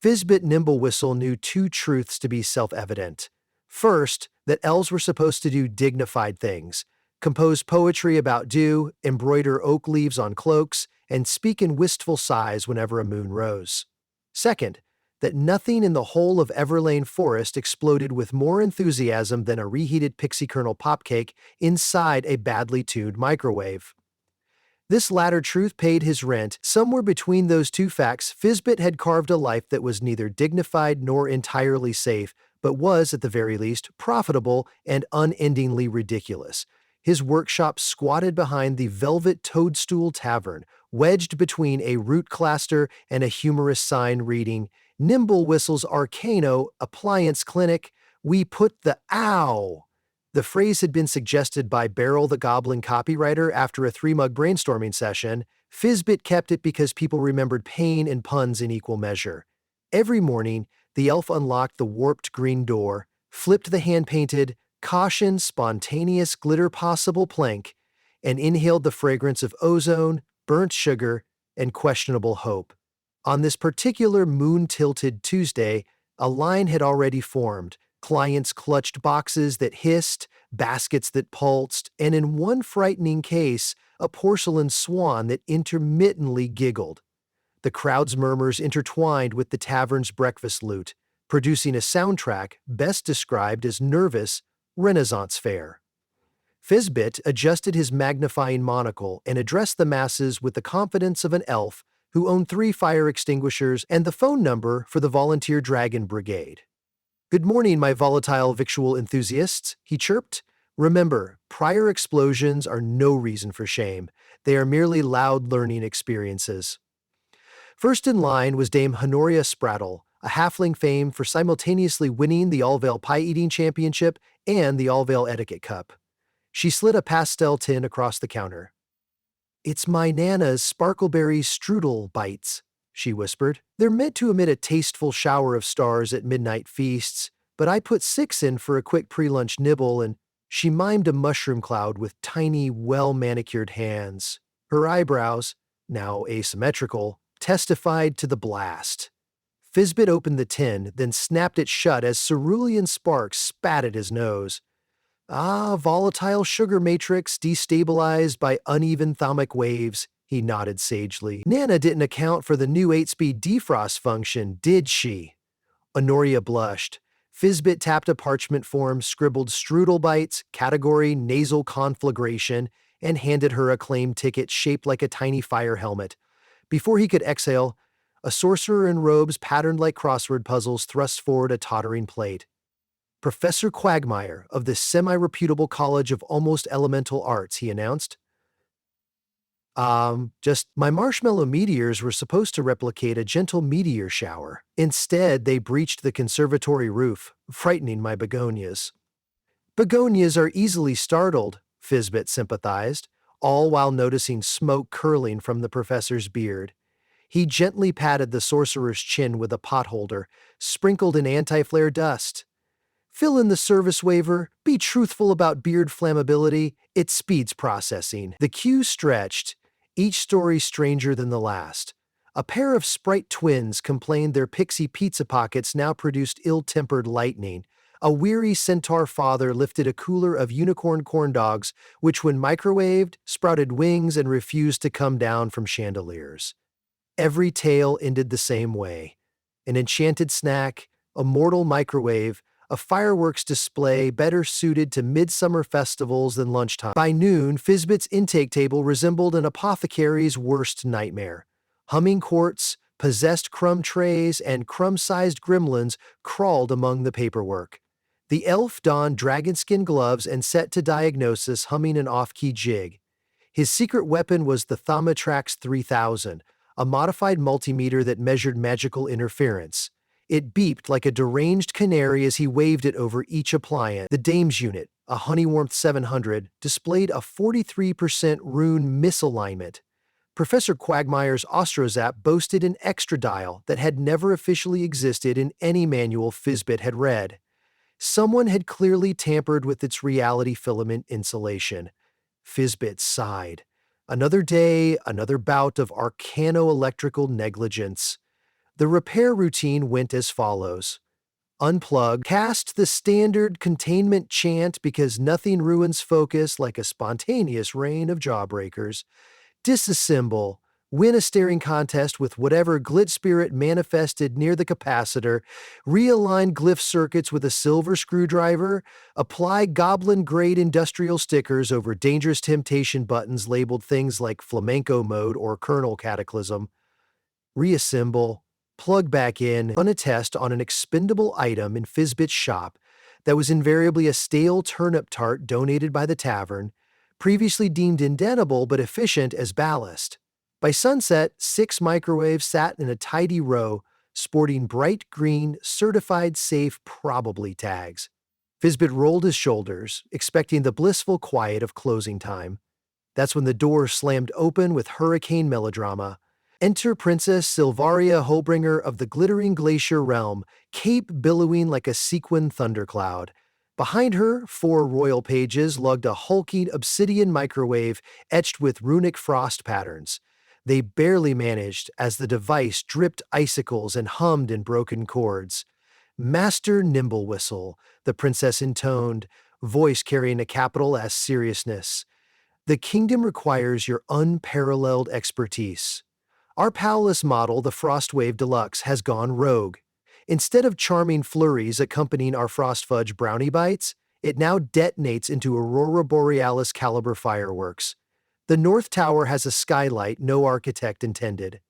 Fizbit Nimblewhistle knew two truths to be self-evident. First, that elves were supposed to do dignified things, compose poetry about dew, embroider oak leaves on cloaks, and speak in wistful sighs whenever a moon rose. Second, that nothing in the whole of Everlane Forest exploded with more enthusiasm than a reheated pixie kernel popcake inside a badly tuned microwave. This latter truth paid his rent. Somewhere between those two facts, Fizbit had carved a life that was neither dignified nor entirely safe, but was, at the very least, profitable and unendingly ridiculous. His workshop squatted behind the Velvet Toadstool Tavern, wedged between a root cluster and a humorous sign reading, Nimblewhistle's Arcano Appliance Clinic, we put the ow. The phrase had been suggested by Beryl the Goblin copywriter after a three-mug brainstorming session. Fizbit kept it because people remembered pain and puns in equal measure. Every morning, the elf unlocked the warped green door, flipped the hand-painted, caution, spontaneous, glitter-possible plank, and inhaled the fragrance of ozone, burnt sugar, and questionable hope. On this particular moon-tilted Tuesday, a line had already formed. Clients clutched boxes that hissed, baskets that pulsed, and in one frightening case, a porcelain swan that intermittently giggled. The crowd's murmurs intertwined with the tavern's breakfast loot, producing a soundtrack best described as nervous Renaissance fair. Fizbit adjusted his magnifying monocle and addressed the masses with the confidence of an elf who owned 3 fire extinguishers and the phone number for the volunteer dragon brigade. "Good morning, my volatile victual enthusiasts," he chirped. "Remember, prior explosions are no reason for shame. They are merely loud learning experiences." First in line was Dame Honoria Sprattle, a halfling famed for simultaneously winning the Allvale Pie-Eating Championship and the Allvale Etiquette Cup. She slid a pastel tin across the counter. "It's my Nana's Sparkleberry Strudel bites," she whispered. "They're meant to emit a tasteful shower of stars at midnight feasts, but I put 6 in for a quick pre-lunch nibble," and she mimed a mushroom cloud with tiny, well-manicured hands. Her eyebrows, now asymmetrical, testified to the blast. Fizbit opened the tin, then snapped it shut as cerulean sparks spat at his nose. "Ah, volatile sugar matrix destabilized by uneven thermic waves," he nodded sagely. "Nana didn't account for the new 8-speed defrost function, did she?" Honoria blushed. Fizbit tapped a parchment form, scribbled strudel bites, category nasal conflagration, and handed her a claim ticket shaped like a tiny fire helmet. Before he could exhale, a sorcerer in robes patterned like crossword puzzles thrust forward a tottering plate. "Professor Quagmire of the semi-reputable College of Almost Elemental Arts," he announced. Just my marshmallow meteors were supposed to replicate a gentle meteor shower. Instead, they breached the conservatory roof, frightening my begonias." "Begonias are easily startled," Fizbit sympathized, all while noticing smoke curling from the professor's beard. He gently patted the sorcerer's chin with a potholder, sprinkled in anti-flare dust. "Fill in the service waiver, be truthful about beard flammability, it speeds processing." The queue stretched, each story stranger than the last. A pair of sprite twins complained their pixie pizza pockets now produced ill-tempered lightning. A weary centaur father lifted a cooler of unicorn corn dogs, which when microwaved, sprouted wings and refused to come down from chandeliers. Every tale ended the same way. An enchanted snack, a mortal microwave, a fireworks display better suited to midsummer festivals than lunchtime. By noon, Fizbit's intake table resembled an apothecary's worst nightmare. Humming quartz, possessed crumb trays, and crumb-sized gremlins crawled among the paperwork. The elf donned dragonskin gloves and set to diagnosis, humming an off-key jig. His secret weapon was the Thaumatrax 3000, a modified multimeter that measured magical interference. It beeped like a deranged canary as he waved it over each appliance. The dame's unit, a Honeywarmth 700, displayed a 43% rune misalignment. Professor Quagmire's Ostrozap boasted an extra dial that had never officially existed in any manual Fizbit had read. Someone had clearly tampered with its reality filament insulation. Fizbit sighed. Another day, another bout of arcano-electrical negligence. The repair routine went as follows. Unplug, cast the standard containment chant because nothing ruins focus like a spontaneous rain of jawbreakers. Disassemble, win a staring contest with whatever Glit Spirit manifested near the capacitor, realign glyph circuits with a silver screwdriver, apply goblin-grade industrial stickers over dangerous temptation buttons labeled things like flamenco mode or kernel cataclysm, reassemble, plug back in, run a test on an expendable item in Fizbit's shop that was invariably a stale turnip tart donated by the tavern, previously deemed indelible but efficient as ballast. By sunset, 6 microwaves sat in a tidy row, sporting bright green, certified safe probably tags. Fizbit rolled his shoulders, expecting the blissful quiet of closing time. That's when the door slammed open with hurricane melodrama. Enter Princess Silvaria Holbringer of the Glittering Glacier Realm, cape billowing like a sequin thundercloud. Behind her, 4 royal pages lugged a hulking obsidian microwave etched with runic frost patterns. They barely managed as the device dripped icicles and hummed in broken chords. Master Nimble Whistle, the princess intoned, voice carrying a capital S seriousness. The kingdom requires your unparalleled expertise. Our Palace model, the Frostwave Deluxe, has gone rogue. Instead of charming flurries accompanying our Frost Fudge brownie bites, it now detonates into Aurora Borealis caliber fireworks. The North Tower has a skylight no architect intended.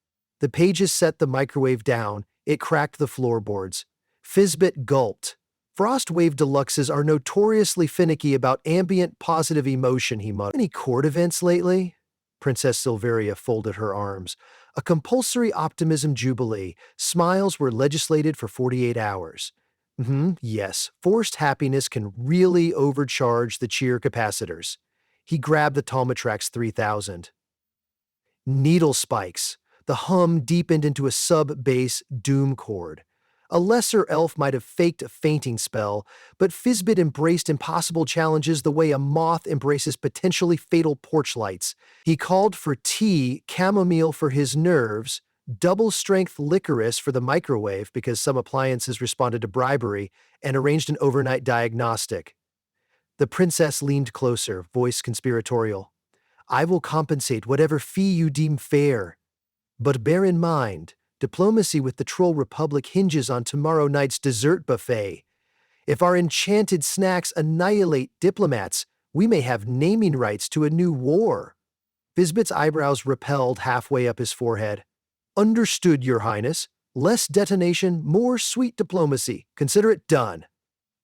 The pages set the microwave down, it cracked the floorboards. Fizbit gulped. Frostwave Deluxes are notoriously finicky about ambient positive emotion, he muttered. Any court events lately? Princess Silveria folded her arms. A compulsory optimism jubilee. Smiles were legislated for 48 hours. Yes, forced happiness can really overcharge the cheer capacitors. He grabbed the Talmatrax 3000. Needle spikes. The hum deepened into a sub-bass doom chord. A lesser elf might have faked a fainting spell, but Fizbit embraced impossible challenges the way a moth embraces potentially fatal porch lights. He called for tea, chamomile for his nerves, double-strength licorice for the microwave because some appliances responded to bribery, and arranged an overnight diagnostic. The princess leaned closer, voice conspiratorial. I will compensate whatever fee you deem fair. But bear in mind, diplomacy with the Troll Republic hinges on tomorrow night's dessert buffet. If our enchanted snacks annihilate diplomats, we may have naming rights to a new war. Fizbit's eyebrows repelled halfway up his forehead. Understood, Your Highness. Less detonation, more sweet diplomacy. Consider it done.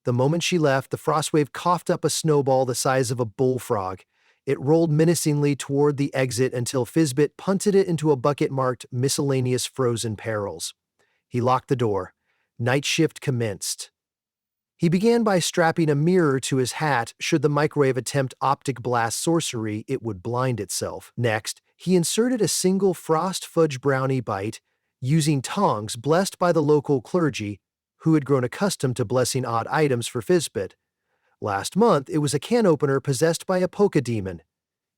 The moment she left, the Frostwave coughed up a snowball the size of a bullfrog. It rolled menacingly toward the exit until Fizbit punted it into a bucket marked Miscellaneous Frozen Perils. He locked the door. Night shift commenced. He began by strapping a mirror to his hat. Should the microwave attempt optic blast sorcery, it would blind itself. Next, he inserted a single frost fudge brownie bite, using tongs blessed by the local clergy, who had grown accustomed to blessing odd items for Fizbit. Last month, it was a can opener possessed by a polka demon.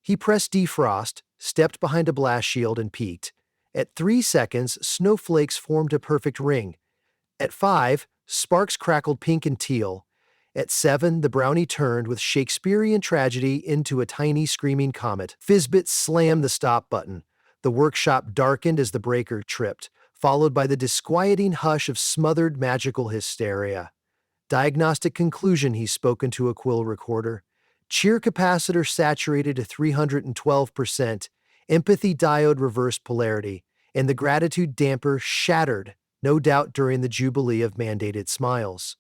He pressed defrost, stepped behind a blast shield, and peeked. At 3 seconds, snowflakes formed a perfect ring. At 5, sparks crackled pink and teal. At 7, the brownie turned with Shakespearean tragedy into a tiny screaming comet. Fizbit slammed the stop button. The workshop darkened as the breaker tripped, followed by the disquieting hush of smothered magical hysteria. Diagnostic conclusion, he spoke into a quill recorder. Cheer capacitor saturated to 312%, empathy diode reversed polarity, and the gratitude damper shattered, no doubt during the jubilee of mandated smiles.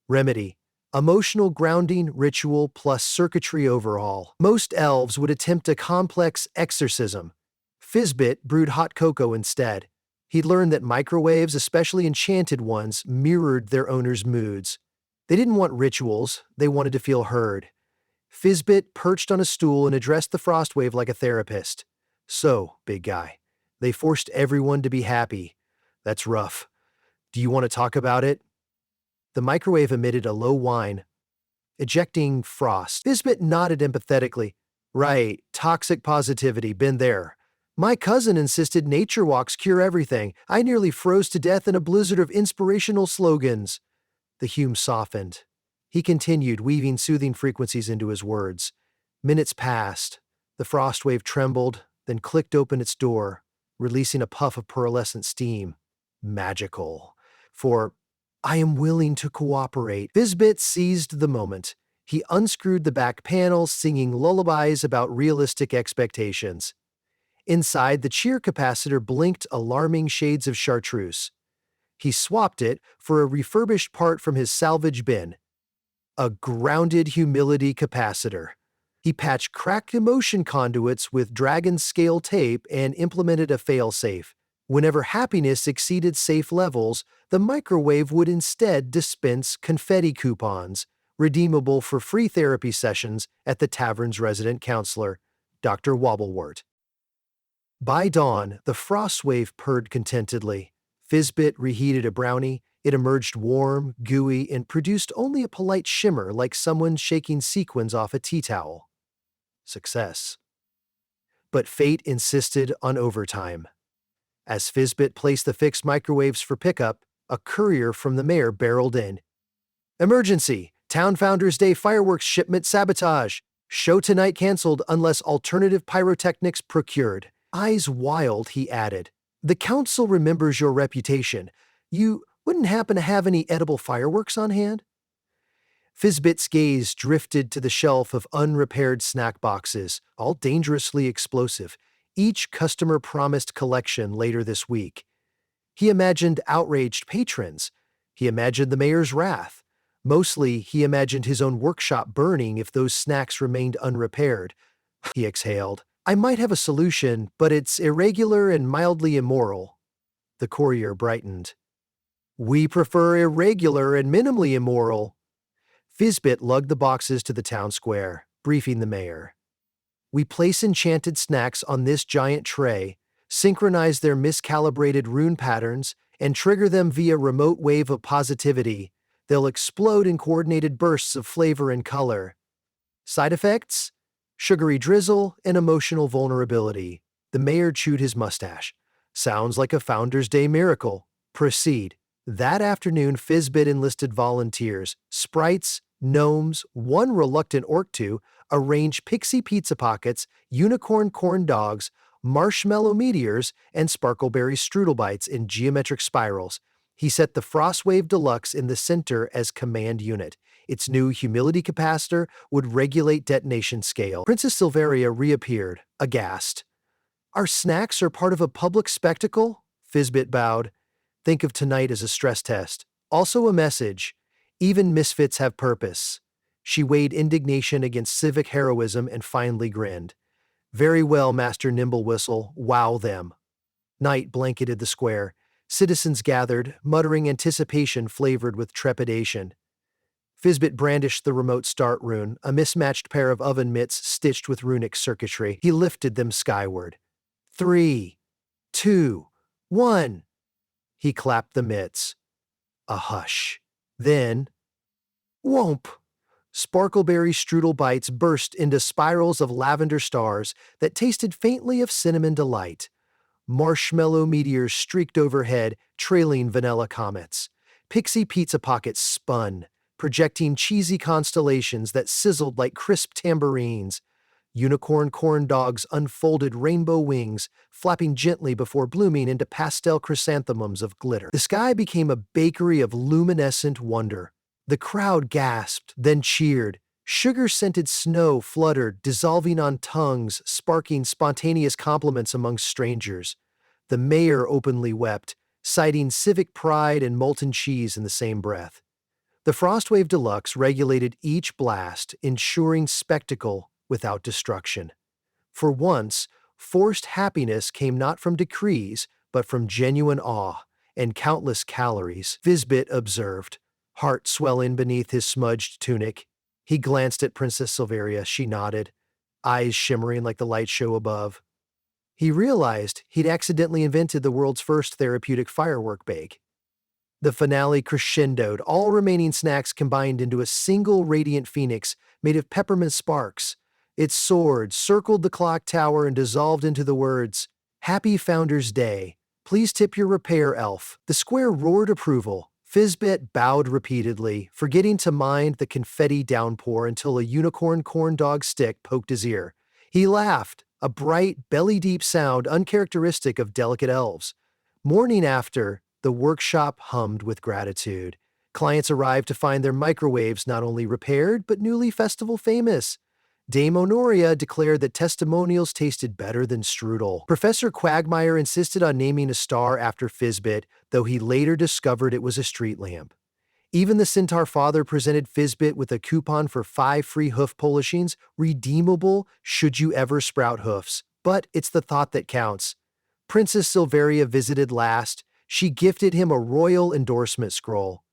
Remedy: emotional grounding ritual plus circuitry overhaul. Most elves would attempt a complex exorcism. Fizbit brewed hot cocoa instead. He'd learned that microwaves, especially enchanted ones, mirrored their owners' moods. They didn't want rituals, they wanted to feel heard. Fizbit perched on a stool and addressed the Frostwave like a therapist. So, big guy, they forced everyone to be happy. That's rough. Do you want to talk about it? The microwave emitted a low whine, ejecting frost. Fizbit nodded empathetically. Right, toxic positivity, been there. My cousin insisted nature walks cure everything. I nearly froze to death in a blizzard of inspirational slogans. The Hume softened. He continued, weaving soothing frequencies into his words. Minutes passed. The frost wave trembled, then clicked open its door, releasing a puff of pearlescent steam. Magical. For, I am willing to cooperate. Fizbit seized the moment. He unscrewed the back panel, singing lullabies about realistic expectations. Inside, the cheer capacitor blinked alarming shades of chartreuse. He swapped it for a refurbished part from his salvage bin. A grounded humility capacitor. He patched cracked emotion conduits with dragon scale tape and implemented a failsafe. Whenever happiness exceeded safe levels, the microwave would instead dispense confetti coupons, redeemable for free therapy sessions at the tavern's resident counselor, Dr. Wobblewort. By dawn, the frost wave purred contentedly. Fizbit reheated a brownie. It emerged warm, gooey, and produced only a polite shimmer like someone shaking sequins off a tea towel. Success. But fate insisted on overtime. As Fizbit placed the fixed microwaves for pickup, a courier from the mayor barreled in. Emergency! Town Founders Day fireworks shipment sabotage! Show tonight canceled unless alternative pyrotechnics procured. Eyes wild, he added. The council remembers your reputation. You wouldn't happen to have any edible fireworks on hand? Fizbit's gaze drifted to the shelf of unrepaired snack boxes, all dangerously explosive, each customer-promised collection later this week. He imagined outraged patrons. He imagined the mayor's wrath. Mostly, he imagined his own workshop burning if those snacks remained unrepaired. He exhaled. I might have a solution, but it's irregular and mildly immoral. The courier brightened. We prefer irregular and minimally immoral. Fizbit lugged the boxes to the town square, briefing the mayor. We place enchanted snacks on this giant tray, synchronize their miscalibrated rune patterns, and trigger them via remote wave of positivity. They'll explode in coordinated bursts of flavor and color. Side effects? Sugary drizzle and emotional vulnerability. The mayor chewed his mustache. Sounds like a Founders Day miracle. Proceed. That afternoon, Fizbit enlisted volunteers, sprites, gnomes, one reluctant orc to arrange pixie pizza pockets, unicorn corn dogs, marshmallow meteors, and sparkleberry strudel bites in geometric spirals. He set the Frostwave Deluxe in the center as command unit. Its new humility capacitor would regulate detonation scale. Princess Silveria reappeared, aghast. Our snacks are part of a public spectacle? Fizbit bowed. Think of tonight as a stress test. Also a message. Even misfits have purpose. She weighed indignation against civic heroism and finally grinned. Very well, Master Nimblewhistle. Wow them. Night blanketed the square. Citizens gathered, muttering anticipation flavored with trepidation. Fizbit brandished the remote start rune, a mismatched pair of oven mitts stitched with runic circuitry. He lifted them skyward. 3, 2, 1. He clapped the mitts. A hush. Then, whomp! Sparkleberry strudel bites burst into spirals of lavender stars that tasted faintly of cinnamon delight. Marshmallow meteors streaked overhead, trailing vanilla comets. Pixie pizza pockets spun, projecting cheesy constellations that sizzled like crisp tambourines. Unicorn corn dogs unfolded rainbow wings, flapping gently before blooming into pastel chrysanthemums of glitter. The sky became a bakery of luminescent wonder. The crowd gasped, then cheered. Sugar-scented snow fluttered, dissolving on tongues, sparking spontaneous compliments among strangers. The mayor openly wept, citing civic pride and molten cheese in the same breath. The Frostwave Deluxe regulated each blast, ensuring spectacle without destruction. For once, forced happiness came not from decrees, but from genuine awe and countless calories, Fizbit observed, heart swelling beneath his smudged tunic. He glanced at Princess Silveria. She nodded, eyes shimmering like the light show above. He realized he'd accidentally invented the world's first therapeutic firework bake. The finale crescendoed, all remaining snacks combined into a single radiant phoenix made of peppermint sparks. Its sword circled the clock tower and dissolved into the words, Happy Founders Day. Please tip your repair elf. The square roared approval. Fizbit bowed repeatedly, forgetting to mind the confetti downpour until a unicorn corn dog stick poked his ear. He laughed, a bright, belly-deep sound uncharacteristic of delicate elves. Morning after, the workshop hummed with gratitude. Clients arrived to find their microwaves not only repaired, but newly festival famous. Dame Honoria declared that testimonials tasted better than strudel. Professor Quagmire insisted on naming a star after Fizbit, though he later discovered it was a street lamp. Even the Centaur father presented Fizbit with a coupon for 5 free hoof polishings, redeemable should you ever sprout hoofs. But it's the thought that counts. Princess Silveria visited last. She gifted him a royal endorsement scroll.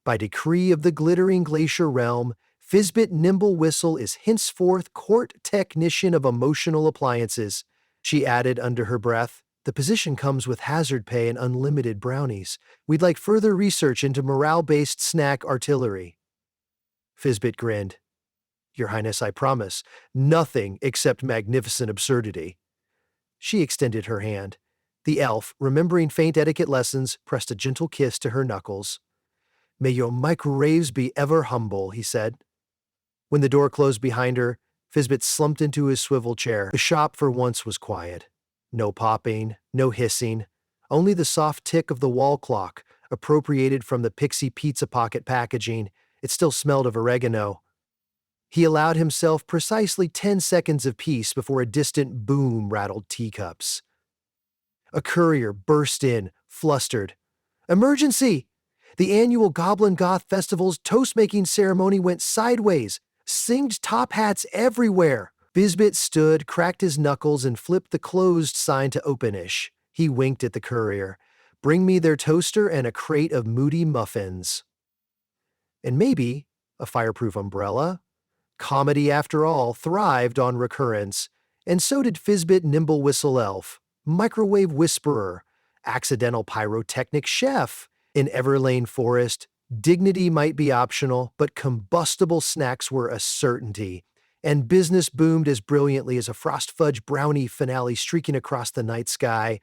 By decree of the glittering glacier realm, Fizbit Nimble Whistle is henceforth court technician of emotional appliances. She added under her breath, the position comes with hazard pay and unlimited brownies. We'd like further research into morale-based snack artillery. Fizbit grinned. Your Highness, I promise, nothing except magnificent absurdity. She extended her hand. The elf, remembering faint etiquette lessons, pressed a gentle kiss to her knuckles. May your microwaves be ever humble, he said. When the door closed behind her, Fizbit slumped into his swivel chair. The shop for once was quiet. No popping, no hissing, only the soft tick of the wall clock, appropriated from the Pixie Pizza Pocket packaging. It still smelled of oregano. He allowed himself precisely 10 seconds of peace before a distant boom rattled teacups. A courier burst in, flustered. Emergency! The annual Goblin Goth Festival's toast-making ceremony went sideways. Singed top hats everywhere. Fizbit stood, cracked his knuckles, and flipped the closed sign to openish. He winked at the courier. Bring me their toaster and a crate of moody muffins. And maybe a fireproof umbrella? Comedy, after all, thrived on recurrence. And so did Fizbit Nimble Whistle Elf, microwave whisperer, accidental pyrotechnic chef. In Everlane Forest, dignity might be optional, but combustible snacks were a certainty, and business boomed as brilliantly as a frost fudge brownie finale streaking across the night sky.